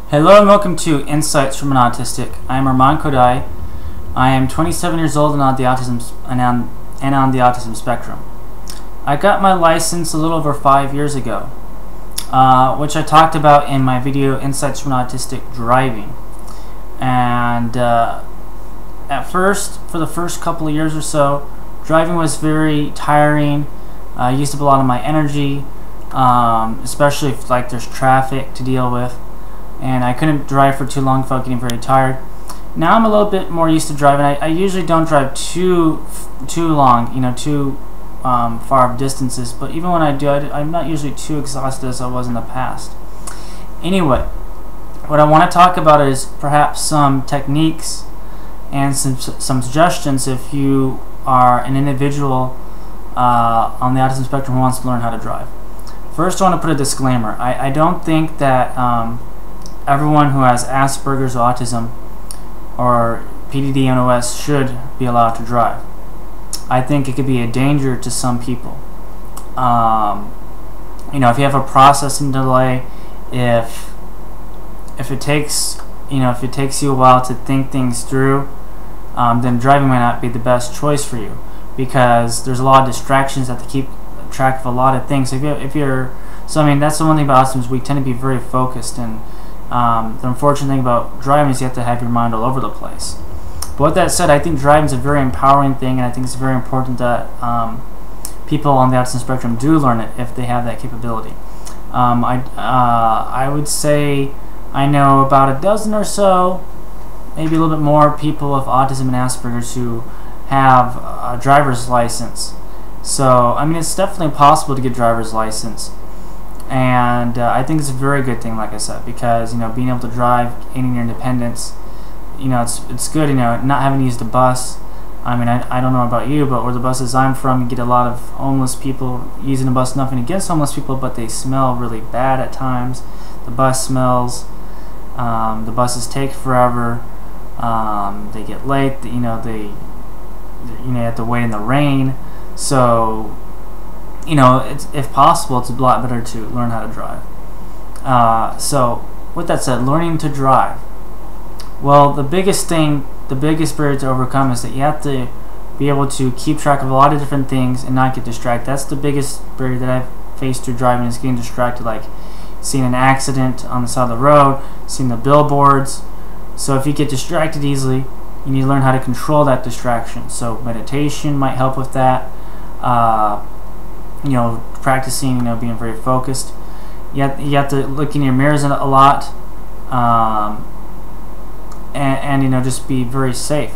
Hello and welcome to Insights from an Autistic. I am Arman Khodaei. I am 27 years old and on the autism spectrum. I got my license a little over 5 years ago, which I talked about in my video Insights from an Autistic driving. And at first, for the first couple of years or so, driving was very tiring. I used up a lot of my energy, especially if there's traffic to deal with. And I couldn't drive for too long without getting very tired. Now I'm a little bit more used to driving. I usually don't drive too long, too far of distances, but even when I do, I'm not usually too exhausted as I was in the past. Anyway, what I want to talk about is perhaps some techniques and some suggestions if you are an individual on the autism spectrum who wants to learn how to drive. First, I want to put a disclaimer. I don't think that everyone who has Asperger's or autism or PDD and OS should be allowed to drive. I think it could be a danger to some people. If you have a processing delay, if it takes you a while to think things through, then driving might not be the best choice for you, because there's a lot of distractions that have to keep track of a lot of things. So that's the one thing about autism is we tend to be very focused, and the unfortunate thing about driving is you have to have your mind all over the place. But with that said, I think driving is a very empowering thing, and I think it's very important that people on the autism spectrum do learn it if they have that capability. I would say I know about a dozen or so, maybe a little bit more, people with autism and Asperger's who have a driver's license. So it's definitely possible to get a driver's license. And I think it's a very good thing, like I said, because being able to drive, gaining your independence, it's good. Not having to use the bus. I don't know about you, but where the buses I'm from, you get a lot of homeless people using the bus. Nothing against homeless people, but they smell really bad at times. The bus smells. The buses take forever. They get late. You have to wait in the rain. So if possible, it's a lot better to learn how to drive. So with that said, learning to drive. Well, the biggest barrier to overcome is that you have to be able to keep track of a lot of different things and not get distracted. That's the biggest barrier that I've faced through driving, is getting distracted, like seeing an accident on the side of the road, seeing the billboards. So if you get distracted easily, you need to learn how to control that distraction. So meditation might help with that. Practicing, being very focused. You have to look in your mirrors a lot, and just be very safe.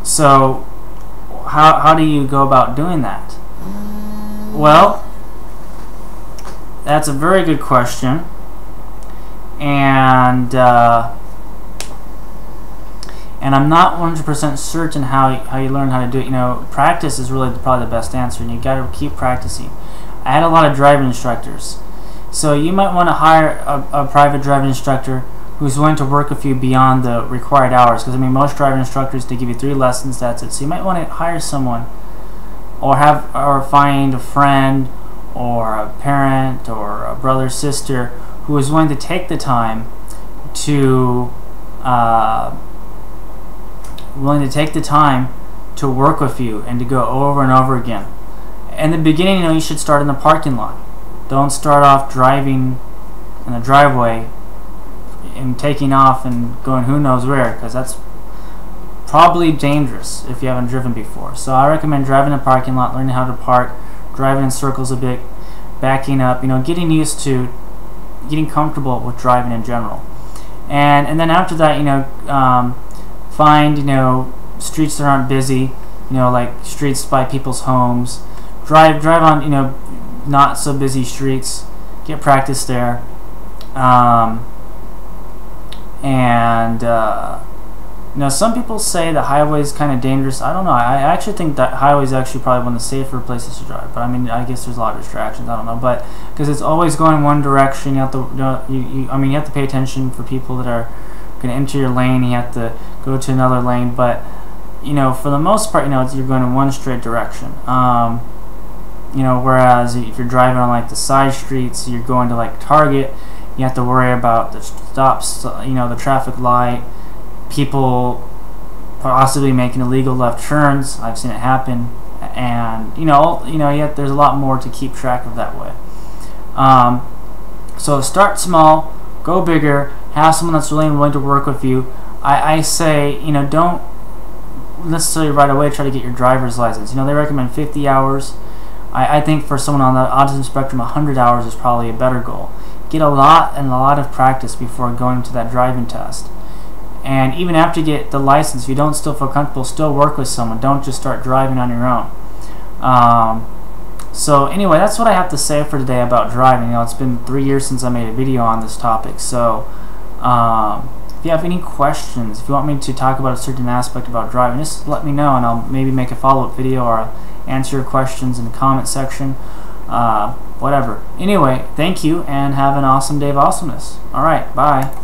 So how do you go about doing that? Well, that's a very good question, and I'm not 100% certain how you learn how to do it. Practice is really probably the best answer, and you got to keep practicing. I had a lot of driving instructors, so you might want to hire a private driving instructor who's willing to work with you beyond the required hours. Because most driving instructors, they give you 3 lessons, that's it. So you might want to hire someone, or find a friend, or a parent, or a brother, sister who is willing to take the time to work with you and to go over and over again. In the beginning, you should start in the parking lot. Don't start off driving in the driveway and taking off and going who knows where, because that's probably dangerous if you haven't driven before. So I recommend driving in the parking lot, learning how to park, driving in circles a bit, backing up, getting used to, getting comfortable with driving in general. And then after that, find streets that aren't busy, like streets by people's homes. Drive on not so busy streets. Get practice there. Some people say that highway is kind of dangerous. I don't know. I actually think that highway is actually probably one of the safer places to drive. But I guess there's a lot of distractions. I don't know, but because it's always going one direction, you have to you have to pay attention for people that are going to enter your lane. You have to go to another lane, but for the most part, you're going in one straight direction. Whereas if you're driving on the side streets, you're going to Target, You have to worry about the stops, you know, the traffic light, people possibly making illegal left turns. I've seen it happen, and yet there's a lot more to keep track of that way. So start small, go bigger, have someone that's really willing to work with you. I say, don't necessarily right away try to get your driver's license. They recommend 50 hours. I think for someone on the autism spectrum, 100 hours is probably a better goal. Get a lot of practice before going to that driving test. And even after you get the license, if you don't still feel comfortable, still work with someone. Don't just start driving on your own. So anyway, that's what I have to say for today about driving. It's been 3 years since I made a video on this topic. So if you have any questions, if you want me to talk about a certain aspect about driving, just let me know, and I'll maybe make a follow-up video or answer your questions in the comment section. Whatever. Anyway, thank you, and have an awesome day of awesomeness. Alright, bye.